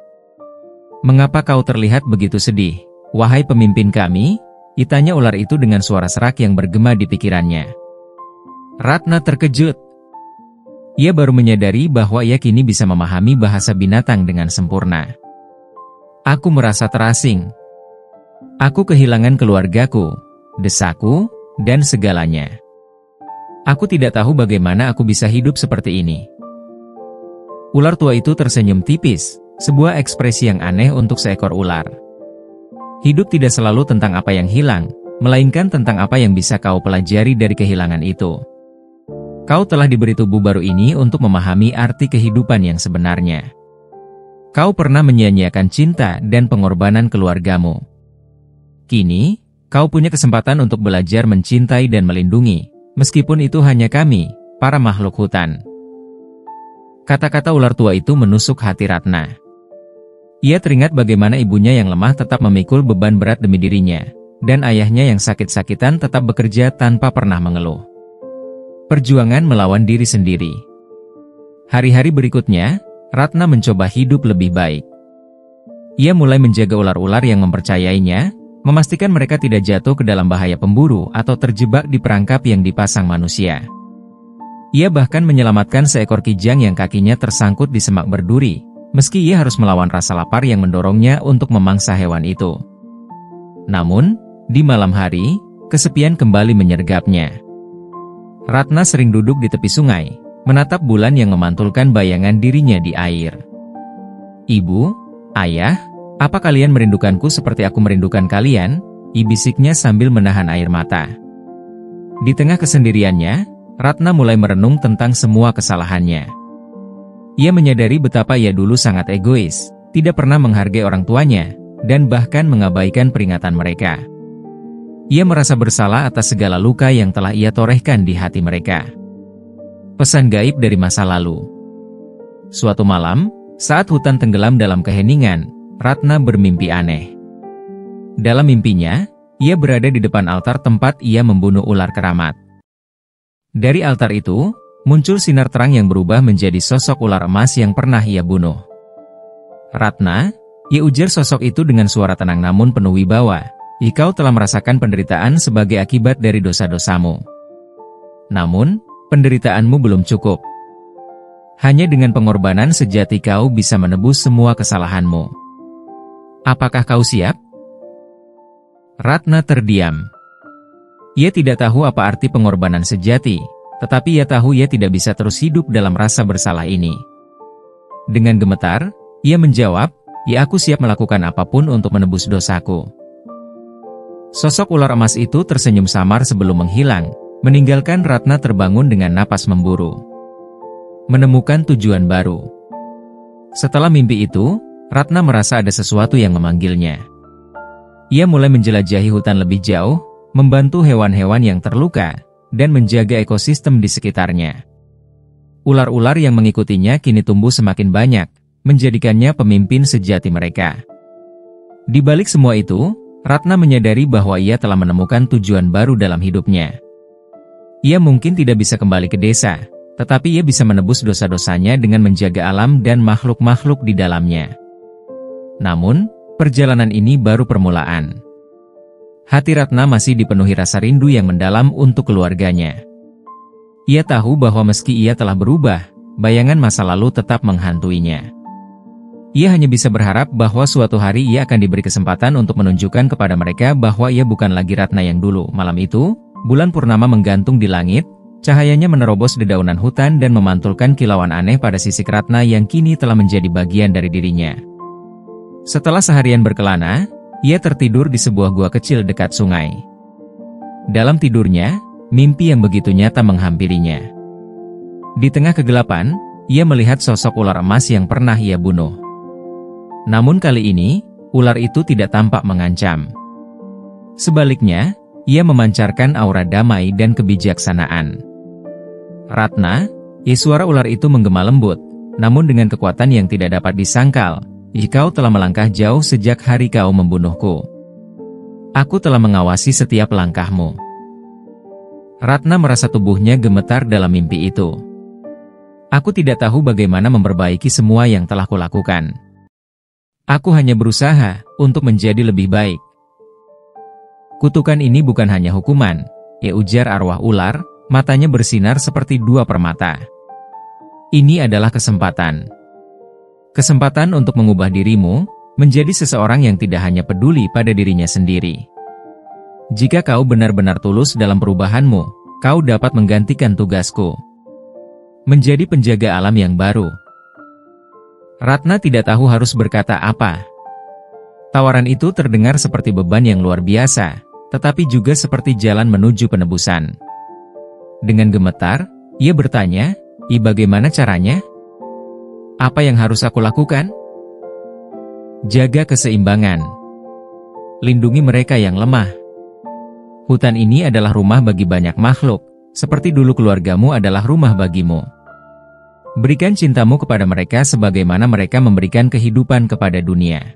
Speaker 1: "Mengapa kau terlihat begitu sedih, wahai pemimpin kami?" tanya ular itu dengan suara serak yang bergema di pikirannya. Ratna terkejut. Ia baru menyadari bahwa ia kini bisa memahami bahasa binatang dengan sempurna. "Aku merasa terasing. Aku kehilangan keluargaku, desaku, dan segalanya. Aku tidak tahu bagaimana aku bisa hidup seperti ini." Ular tua itu tersenyum tipis, sebuah ekspresi yang aneh untuk seekor ular. Hidup tidak selalu tentang apa yang hilang, melainkan tentang apa yang bisa kau pelajari dari kehilangan itu. Kau telah diberi tubuh baru ini untuk memahami arti kehidupan yang sebenarnya. Kau pernah menyia-nyiakan cinta dan pengorbanan keluargamu. Kini, kau punya kesempatan untuk belajar mencintai dan melindungi, meskipun itu hanya kami, para makhluk hutan. Kata-kata ular tua itu menusuk hati Ratna. Ia teringat bagaimana ibunya yang lemah tetap memikul beban berat demi dirinya, dan ayahnya yang sakit-sakitan tetap bekerja tanpa pernah mengeluh. Perjuangan melawan diri sendiri. Hari-hari berikutnya, Ratna mencoba hidup lebih baik. Ia mulai menjaga ular-ular yang mempercayainya, memastikan mereka tidak jatuh ke dalam bahaya pemburu atau terjebak di perangkap yang dipasang manusia. Ia bahkan menyelamatkan seekor kijang yang kakinya tersangkut di semak berduri, meski ia harus melawan rasa lapar yang mendorongnya untuk memangsa hewan itu. Namun, di malam hari, kesepian kembali menyergapnya. Ratna sering duduk di tepi sungai, menatap bulan yang memantulkan bayangan dirinya di air. "Ibu, ayah, apa kalian merindukanku seperti aku merindukan kalian?" bisiknya sambil menahan air mata. Di tengah kesendiriannya, Ratna mulai merenung tentang semua kesalahannya. Ia menyadari betapa ia dulu sangat egois, tidak pernah menghargai orang tuanya, dan bahkan mengabaikan peringatan mereka. Ia merasa bersalah atas segala luka yang telah ia torehkan di hati mereka. Pesan gaib dari masa lalu. Suatu malam, saat hutan tenggelam dalam keheningan, Ratna bermimpi aneh. Dalam mimpinya, ia berada di depan altar tempat ia membunuh ular keramat. Dari altar itu, muncul sinar terang yang berubah menjadi sosok ular emas yang pernah ia bunuh. "Ratna," ia ujar sosok itu dengan suara tenang namun penuh wibawa, "kau telah merasakan penderitaan sebagai akibat dari dosa-dosamu. Namun, penderitaanmu belum cukup. Hanya dengan pengorbanan sejati kau bisa menebus semua kesalahanmu. Apakah kau siap?" Ratna terdiam. Ia tidak tahu apa arti pengorbanan sejati, tetapi ia tahu ia tidak bisa terus hidup dalam rasa bersalah ini. Dengan gemetar, ia menjawab, "Ya, aku siap melakukan apapun untuk menebus dosaku." Sosok ular emas itu tersenyum samar sebelum menghilang, meninggalkan Ratna terbangun dengan napas memburu. Menemukan tujuan baru. Setelah mimpi itu, Ratna merasa ada sesuatu yang memanggilnya. Ia mulai menjelajahi hutan lebih jauh, membantu hewan-hewan yang terluka, dan menjaga ekosistem di sekitarnya. Ular-ular yang mengikutinya kini tumbuh semakin banyak, menjadikannya pemimpin sejati mereka. Di balik semua itu, Ratna menyadari bahwa ia telah menemukan tujuan baru dalam hidupnya. Ia mungkin tidak bisa kembali ke desa, tetapi ia bisa menebus dosa-dosanya dengan menjaga alam dan makhluk-makhluk di dalamnya. Namun, perjalanan ini baru permulaan. Hati Ratna masih dipenuhi rasa rindu yang mendalam untuk keluarganya. Ia tahu bahwa meski ia telah berubah, bayangan masa lalu tetap menghantuinya. Ia hanya bisa berharap bahwa suatu hari ia akan diberi kesempatan untuk menunjukkan kepada mereka bahwa ia bukan lagi Ratna yang dulu. Malam itu, bulan purnama menggantung di langit, cahayanya menerobos dedaunan hutan dan memantulkan kilauan aneh pada sisik Ratna yang kini telah menjadi bagian dari dirinya. Setelah seharian berkelana, ia tertidur di sebuah gua kecil dekat sungai. Dalam tidurnya, mimpi yang begitu nyata menghampirinya. Di tengah kegelapan, ia melihat sosok ular emas yang pernah ia bunuh. Namun kali ini, ular itu tidak tampak mengancam. Sebaliknya, ia memancarkan aura damai dan kebijaksanaan. "Ratna," suara ular itu menggema lembut, namun dengan kekuatan yang tidak dapat disangkal. "Kau telah melangkah jauh sejak hari kau membunuhku. Aku telah mengawasi setiap langkahmu." Ratna merasa tubuhnya gemetar dalam mimpi itu. "Aku tidak tahu bagaimana memperbaiki semua yang telah kulakukan. Aku hanya berusaha untuk menjadi lebih baik." "Kutukan ini bukan hanya hukuman," ujar arwah ular, matanya bersinar seperti dua permata. "Ini adalah kesempatan. Kesempatan untuk mengubah dirimu menjadi seseorang yang tidak hanya peduli pada dirinya sendiri. Jika kau benar-benar tulus dalam perubahanmu, kau dapat menggantikan tugasku. Menjadi penjaga alam yang baru." Ratna tidak tahu harus berkata apa. Tawaran itu terdengar seperti beban yang luar biasa, tetapi juga seperti jalan menuju penebusan. Dengan gemetar, ia bertanya, "Bagaimana caranya? Apa yang harus aku lakukan?" "Jaga keseimbangan. Lindungi mereka yang lemah. Hutan ini adalah rumah bagi banyak makhluk, seperti dulu keluargamu adalah rumah bagimu. Berikan cintamu kepada mereka sebagaimana mereka memberikan kehidupan kepada dunia.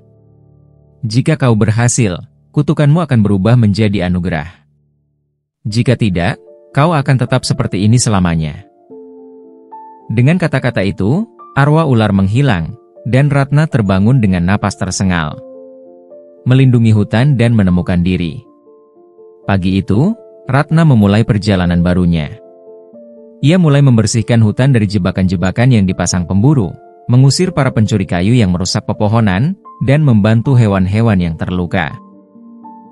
Speaker 1: Jika kau berhasil, kutukanmu akan berubah menjadi anugerah. Jika tidak, kau akan tetap seperti ini selamanya." Dengan kata-kata itu, arwah ular menghilang, dan Ratna terbangun dengan napas tersengal. Melindungi hutan dan menemukan diri. Pagi itu, Ratna memulai perjalanan barunya. Ia mulai membersihkan hutan dari jebakan-jebakan yang dipasang pemburu, mengusir para pencuri kayu yang merusak pepohonan, dan membantu hewan-hewan yang terluka.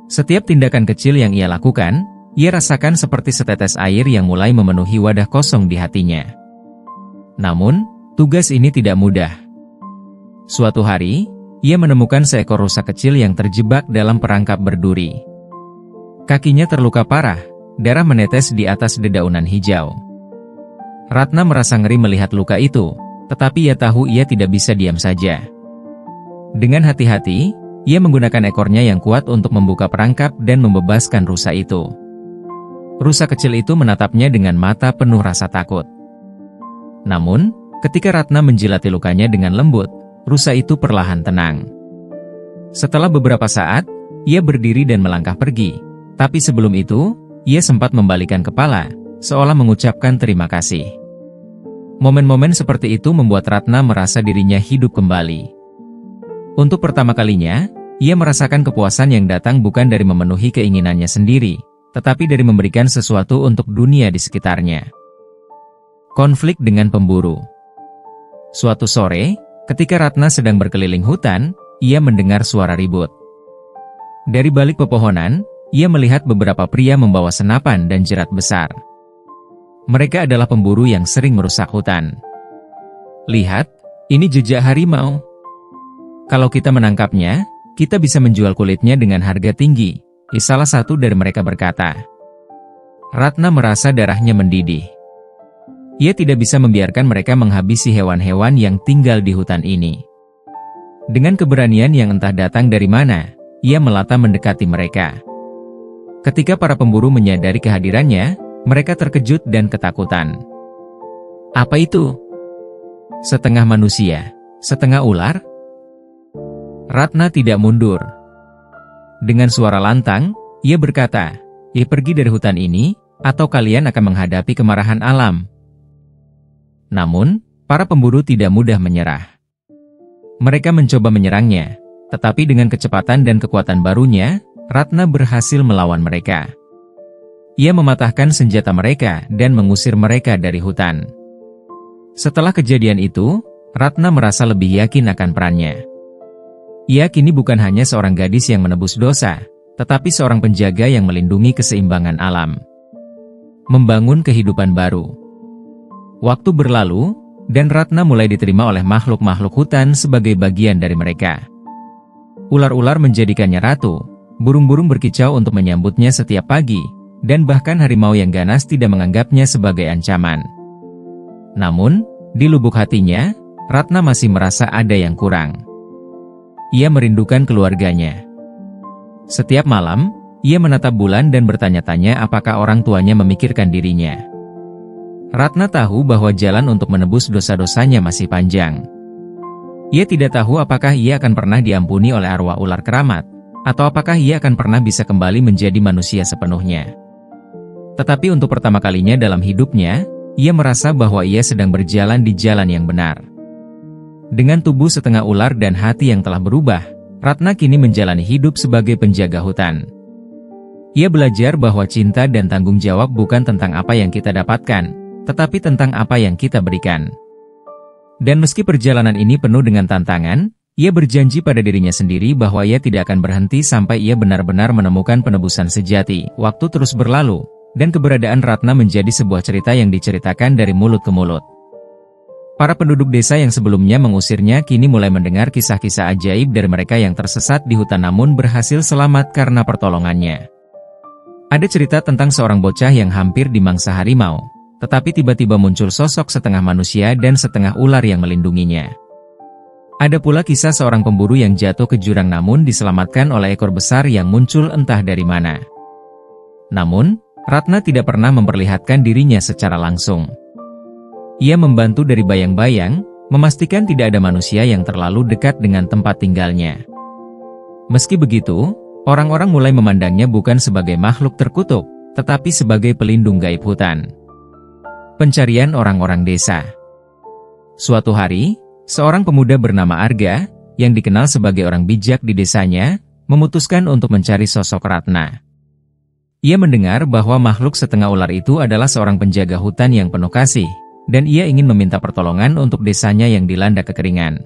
Speaker 1: Setiap tindakan kecil yang ia lakukan, ia rasakan seperti setetes air yang mulai memenuhi wadah kosong di hatinya. Namun, tugas ini tidak mudah. Suatu hari, ia menemukan seekor rusa kecil yang terjebak dalam perangkap berduri. Kakinya terluka parah, darah menetes di atas dedaunan hijau. Ratna merasa ngeri melihat luka itu, tetapi ia tahu ia tidak bisa diam saja. Dengan hati-hati, ia menggunakan ekornya yang kuat untuk membuka perangkap dan membebaskan rusa itu. Rusa kecil itu menatapnya dengan mata penuh rasa takut. Namun, ketika Ratna menjilati lukanya dengan lembut, rusa itu perlahan tenang. Setelah beberapa saat, ia berdiri dan melangkah pergi. Tapi sebelum itu, ia sempat membalikan kepala, seolah mengucapkan terima kasih. Momen-momen seperti itu membuat Ratna merasa dirinya hidup kembali. Untuk pertama kalinya, ia merasakan kepuasan yang datang bukan dari memenuhi keinginannya sendiri, tetapi dari memberikan sesuatu untuk dunia di sekitarnya. Konflik dengan pemburu. Suatu sore, ketika Ratna sedang berkeliling hutan, ia mendengar suara ribut. Dari balik pepohonan, ia melihat beberapa pria membawa senapan dan jerat besar. Mereka adalah pemburu yang sering merusak hutan. "Lihat, ini jejak harimau. Kalau kita menangkapnya, kita bisa menjual kulitnya dengan harga tinggi," salah satu dari mereka berkata. Ratna merasa darahnya mendidih. Ia tidak bisa membiarkan mereka menghabisi hewan-hewan yang tinggal di hutan ini. Dengan keberanian yang entah datang dari mana, ia melata mendekati mereka. Ketika para pemburu menyadari kehadirannya, mereka terkejut dan ketakutan. Apa itu? Setengah manusia, setengah ular? Ratna tidak mundur. Dengan suara lantang, ia berkata, pergi dari hutan ini, atau kalian akan menghadapi kemarahan alam." Namun, para pemburu tidak mudah menyerah. Mereka mencoba menyerangnya, tetapi dengan kecepatan dan kekuatan barunya, Ratna berhasil melawan mereka. Ia mematahkan senjata mereka dan mengusir mereka dari hutan. Setelah kejadian itu, Ratna merasa lebih yakin akan perannya. Ia kini bukan hanya seorang gadis yang menebus dosa, tetapi seorang penjaga yang melindungi keseimbangan alam. Membangun kehidupan baru. Waktu berlalu, dan Ratna mulai diterima oleh makhluk-makhluk hutan sebagai bagian dari mereka. Ular-ular menjadikannya ratu, burung-burung berkicau untuk menyambutnya setiap pagi, dan bahkan harimau yang ganas tidak menganggapnya sebagai ancaman. Namun, di lubuk hatinya, Ratna masih merasa ada yang kurang. Ia merindukan keluarganya. Setiap malam, ia menatap bulan dan bertanya-tanya apakah orang tuanya memikirkan dirinya. Ratna tahu bahwa jalan untuk menebus dosa-dosanya masih panjang. Ia tidak tahu apakah ia akan pernah diampuni oleh arwah ular keramat, atau apakah ia akan pernah bisa kembali menjadi manusia sepenuhnya. Tetapi untuk pertama kalinya dalam hidupnya, ia merasa bahwa ia sedang berjalan di jalan yang benar. Dengan tubuh setengah ular dan hati yang telah berubah, Ratna kini menjalani hidup sebagai penjaga hutan. Ia belajar bahwa cinta dan tanggung jawab bukan tentang apa yang kita dapatkan, tetapi tentang apa yang kita berikan. Dan meski perjalanan ini penuh dengan tantangan, ia berjanji pada dirinya sendiri bahwa ia tidak akan berhenti sampai ia benar-benar menemukan penebusan sejati. Waktu terus berlalu, dan keberadaan Ratna menjadi sebuah cerita yang diceritakan dari mulut ke mulut. Para penduduk desa yang sebelumnya mengusirnya kini mulai mendengar kisah-kisah ajaib dari mereka yang tersesat di hutan namun berhasil selamat karena pertolongannya. Ada cerita tentang seorang bocah yang hampir dimangsa harimau, tetapi tiba-tiba muncul sosok setengah manusia dan setengah ular yang melindunginya. Ada pula kisah seorang pemburu yang jatuh ke jurang namun diselamatkan oleh ekor besar yang muncul entah dari mana. Namun, Ratna tidak pernah memperlihatkan dirinya secara langsung. Ia membantu dari bayang-bayang, memastikan tidak ada manusia yang terlalu dekat dengan tempat tinggalnya. Meski begitu, orang-orang mulai memandangnya bukan sebagai makhluk terkutuk, tetapi sebagai pelindung gaib hutan. Pencarian orang-orang desa. Suatu hari, seorang pemuda bernama Arga, yang dikenal sebagai orang bijak di desanya, memutuskan untuk mencari sosok Ratna. Ia mendengar bahwa makhluk setengah ular itu adalah seorang penjaga hutan yang penuh kasih, dan ia ingin meminta pertolongan untuk desanya yang dilanda kekeringan.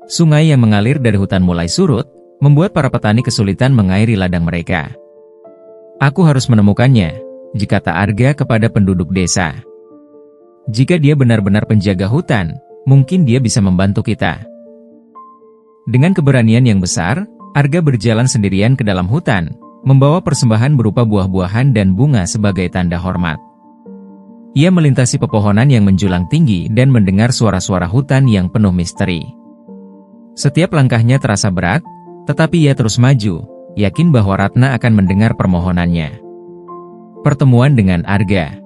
Speaker 1: Sungai yang mengalir dari hutan mulai surut, membuat para petani kesulitan mengairi ladang mereka. "Aku harus menemukannya," kata Arga kepada penduduk desa. "Jika dia benar-benar penjaga hutan, mungkin dia bisa membantu kita." Dengan keberanian yang besar, Arga berjalan sendirian ke dalam hutan, membawa persembahan berupa buah-buahan dan bunga sebagai tanda hormat. Ia melintasi pepohonan yang menjulang tinggi dan mendengar suara-suara hutan yang penuh misteri. Setiap langkahnya terasa berat, tetapi ia terus maju, yakin bahwa Ratna akan mendengar permohonannya. Pertemuan dengan Arga.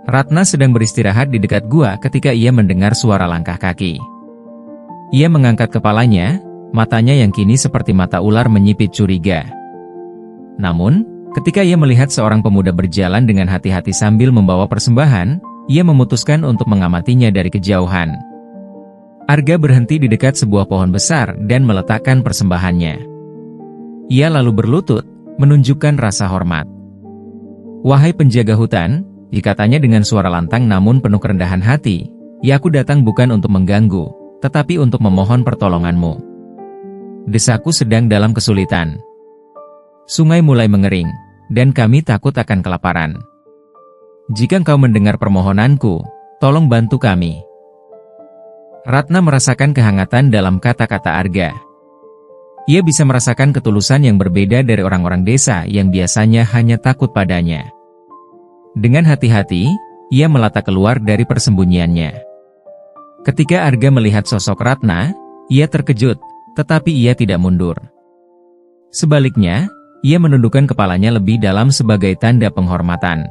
Speaker 1: Ratna sedang beristirahat di dekat gua ketika ia mendengar suara langkah kaki. Ia mengangkat kepalanya, matanya yang kini seperti mata ular menyipit curiga. Namun, ketika ia melihat seorang pemuda berjalan dengan hati-hati sambil membawa persembahan, ia memutuskan untuk mengamatinya dari kejauhan. Arga berhenti di dekat sebuah pohon besar dan meletakkan persembahannya. Ia lalu berlutut, menunjukkan rasa hormat. "Wahai penjaga hutan," katanya dengan suara lantang namun penuh kerendahan hati, "aku datang bukan untuk mengganggu, tetapi untuk memohon pertolonganmu. Desaku sedang dalam kesulitan. Sungai mulai mengering, dan kami takut akan kelaparan. Jika engkau mendengar permohonanku, tolong bantu kami." Ratna merasakan kehangatan dalam kata-kata Arga. Ia bisa merasakan ketulusan yang berbeda dari orang-orang desa yang biasanya hanya takut padanya. Dengan hati-hati, ia melata keluar dari persembunyiannya. Ketika Arga melihat sosok Ratna, ia terkejut, tetapi ia tidak mundur. Sebaliknya, ia menundukkan kepalanya lebih dalam sebagai tanda penghormatan.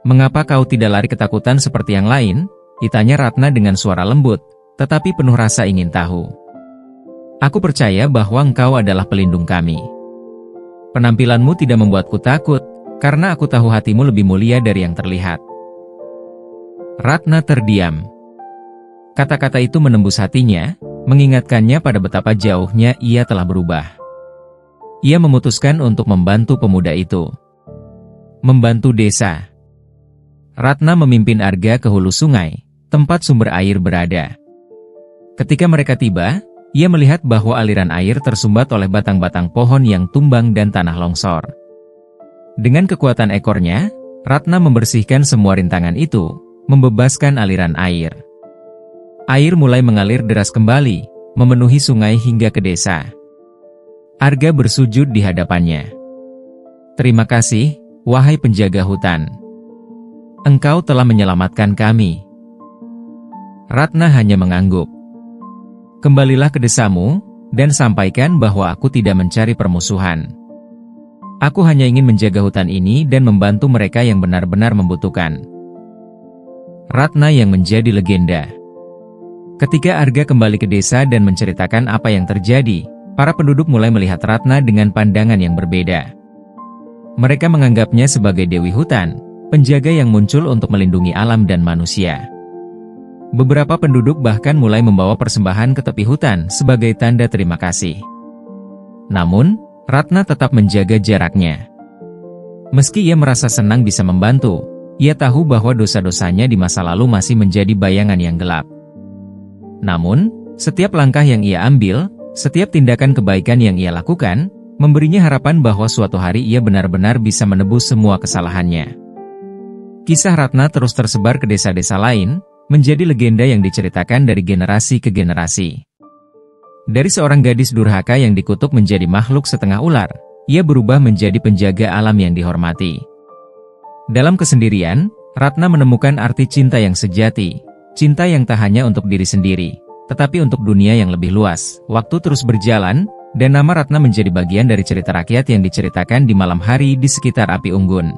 Speaker 1: "Mengapa kau tidak lari ketakutan seperti yang lain?" ditanya Ratna dengan suara lembut, tetapi penuh rasa ingin tahu. "Aku percaya bahwa engkau adalah pelindung kami. Penampilanmu tidak membuatku takut, karena aku tahu hatimu lebih mulia dari yang terlihat." Ratna terdiam. Kata-kata itu menembus hatinya, mengingatkannya pada betapa jauhnya ia telah berubah. Ia memutuskan untuk membantu pemuda itu. Membantu desa. Ratna memimpin Arga ke hulu sungai, tempat sumber air berada. Ketika mereka tiba, ia melihat bahwa aliran air tersumbat oleh batang-batang pohon yang tumbang dan tanah longsor. Dengan kekuatan ekornya, Ratna membersihkan semua rintangan itu, membebaskan aliran air. Air mulai mengalir deras kembali, memenuhi sungai hingga ke desa. Arga bersujud di hadapannya. "Terima kasih, wahai penjaga hutan. Engkau telah menyelamatkan kami." Ratna hanya mengangguk. "Kembalilah ke desamu, dan sampaikan bahwa aku tidak mencari permusuhan. Aku hanya ingin menjaga hutan ini dan membantu mereka yang benar-benar membutuhkan." Ratna yang menjadi legenda. Ketika Arga kembali ke desa dan menceritakan apa yang terjadi, para penduduk mulai melihat Ratna dengan pandangan yang berbeda. Mereka menganggapnya sebagai dewi hutan, penjaga yang muncul untuk melindungi alam dan manusia. Beberapa penduduk bahkan mulai membawa persembahan ke tepi hutan sebagai tanda terima kasih. Namun, Ratna tetap menjaga jaraknya. Meski ia merasa senang bisa membantu, ia tahu bahwa dosa-dosanya di masa lalu masih menjadi bayangan yang gelap. Namun, setiap langkah yang ia ambil, setiap tindakan kebaikan yang ia lakukan, memberinya harapan bahwa suatu hari ia benar-benar bisa menebus semua kesalahannya. Kisah Ratna terus tersebar ke desa-desa lain, menjadi legenda yang diceritakan dari generasi ke generasi. Dari seorang gadis durhaka yang dikutuk menjadi makhluk setengah ular, ia berubah menjadi penjaga alam yang dihormati. Dalam kesendirian, Ratna menemukan arti cinta yang sejati, cinta yang tak hanya untuk diri sendiri, tetapi untuk dunia yang lebih luas. Waktu terus berjalan, dan nama Ratna menjadi bagian dari cerita rakyat yang diceritakan di malam hari di sekitar api unggun.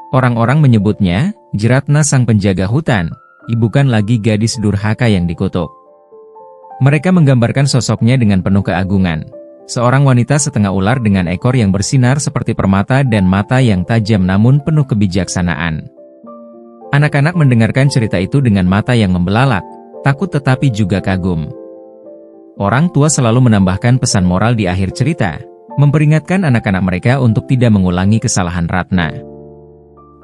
Speaker 1: Orang-orang menyebutnya, Jeratna sang penjaga hutan, bukan lagi gadis durhaka yang dikutuk. Mereka menggambarkan sosoknya dengan penuh keagungan. Seorang wanita setengah ular dengan ekor yang bersinar seperti permata dan mata yang tajam namun penuh kebijaksanaan. Anak-anak mendengarkan cerita itu dengan mata yang membelalak, takut tetapi juga kagum. Orang tua selalu menambahkan pesan moral di akhir cerita, memperingatkan anak-anak mereka untuk tidak mengulangi kesalahan Ratna.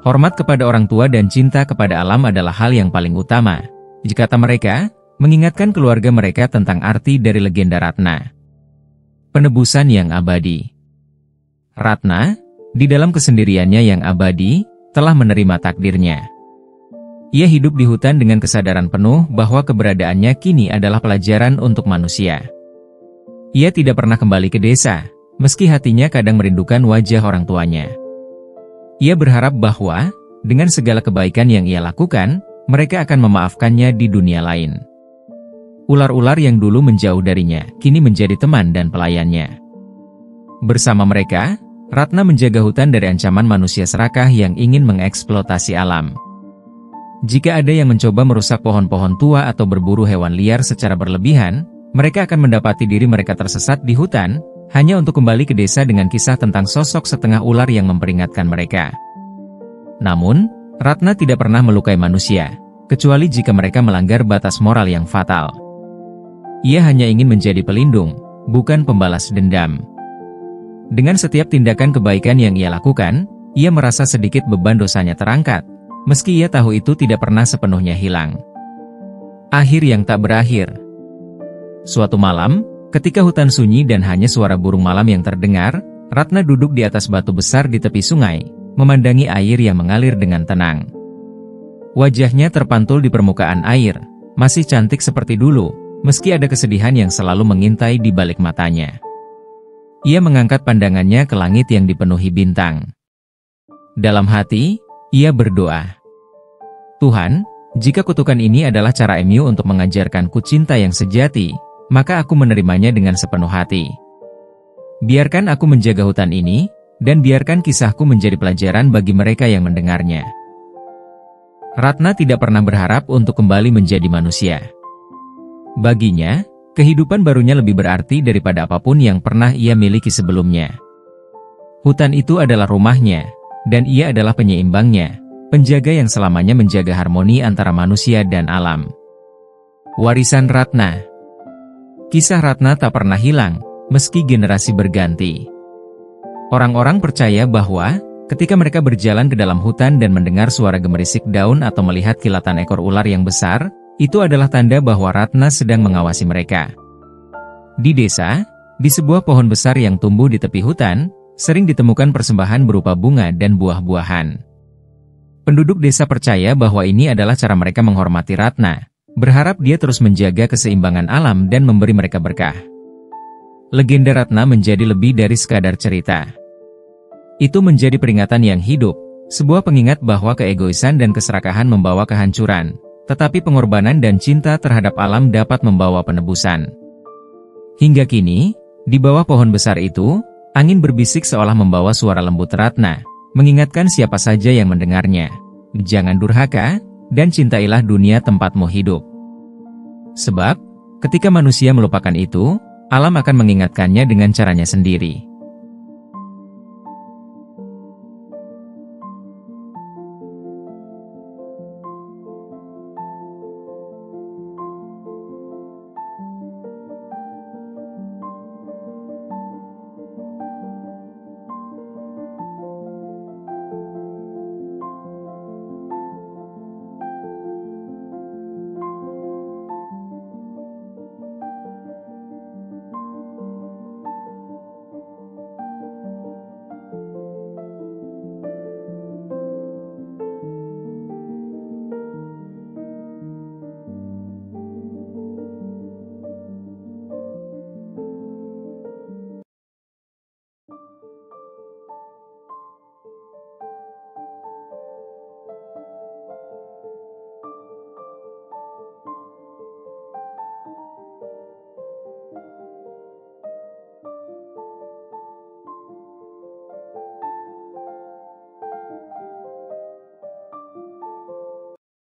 Speaker 1: Hormat kepada orang tua dan cinta kepada alam adalah hal yang paling utama, kata mereka, mengingatkan keluarga mereka tentang arti dari legenda Ratna. Penebusan yang abadi. Ratna, di dalam kesendiriannya yang abadi, telah menerima takdirnya. Ia hidup di hutan dengan kesadaran penuh bahwa keberadaannya kini adalah pelajaran untuk manusia. Ia tidak pernah kembali ke desa, meski hatinya kadang merindukan wajah orang tuanya. Ia berharap bahwa, dengan segala kebaikan yang ia lakukan, mereka akan memaafkannya di dunia lain. Ular-ular yang dulu menjauh darinya, kini menjadi teman dan pelayannya. Bersama mereka, Ratna menjaga hutan dari ancaman manusia serakah yang ingin mengeksploitasi alam. Jika ada yang mencoba merusak pohon-pohon tua atau berburu hewan liar secara berlebihan, mereka akan mendapati diri mereka tersesat di hutan, hanya untuk kembali ke desa dengan kisah tentang sosok setengah ular yang memperingatkan mereka. Namun, Ratna tidak pernah melukai manusia, kecuali jika mereka melanggar batas moral yang fatal. Ia hanya ingin menjadi pelindung, bukan pembalas dendam. Dengan setiap tindakan kebaikan yang ia lakukan, ia merasa sedikit beban dosanya terangkat, meski ia tahu itu tidak pernah sepenuhnya hilang. Akhir yang tak berakhir. Suatu malam, ketika hutan sunyi dan hanya suara burung malam yang terdengar, Ratna duduk di atas batu besar di tepi sungai, memandangi air yang mengalir dengan tenang. Wajahnya terpantul di permukaan air, masih cantik seperti dulu, meski ada kesedihan yang selalu mengintai di balik matanya. Ia mengangkat pandangannya ke langit yang dipenuhi bintang. Dalam hati, ia berdoa, "Tuhan, jika kutukan ini adalah cara Mu untuk mengajarkanku cinta yang sejati, maka aku menerimanya dengan sepenuh hati. Biarkan aku menjaga hutan ini, dan biarkan kisahku menjadi pelajaran bagi mereka yang mendengarnya. Ratna tidak pernah berharap untuk kembali menjadi manusia. Baginya, kehidupan barunya lebih berarti daripada apapun yang pernah ia miliki sebelumnya. Hutan itu adalah rumahnya, dan ia adalah penyeimbangnya, penjaga yang selamanya menjaga harmoni antara manusia dan alam. Warisan Ratna. Kisah Ratna tak pernah hilang, meski generasi berganti. Orang-orang percaya bahwa, ketika mereka berjalan ke dalam hutan dan mendengar suara gemerisik daun atau melihat kilatan ekor ular yang besar, itu adalah tanda bahwa Ratna sedang mengawasi mereka. Di desa, di sebuah pohon besar yang tumbuh di tepi hutan, sering ditemukan persembahan berupa bunga dan buah-buahan. Penduduk desa percaya bahwa ini adalah cara mereka menghormati Ratna, berharap dia terus menjaga keseimbangan alam dan memberi mereka berkah. Legenda Ratna menjadi lebih dari sekadar cerita. Itu menjadi peringatan yang hidup, sebuah pengingat bahwa keegoisan dan keserakahan membawa kehancuran, tetapi pengorbanan dan cinta terhadap alam dapat membawa penebusan. Hingga kini, di bawah pohon besar itu, angin berbisik seolah membawa suara lembut Ratna, mengingatkan siapa saja yang mendengarnya. Jangan durhaka, dan cintailah dunia tempatmu hidup. Sebab, ketika manusia melupakan itu, alam akan mengingatkannya dengan caranya sendiri.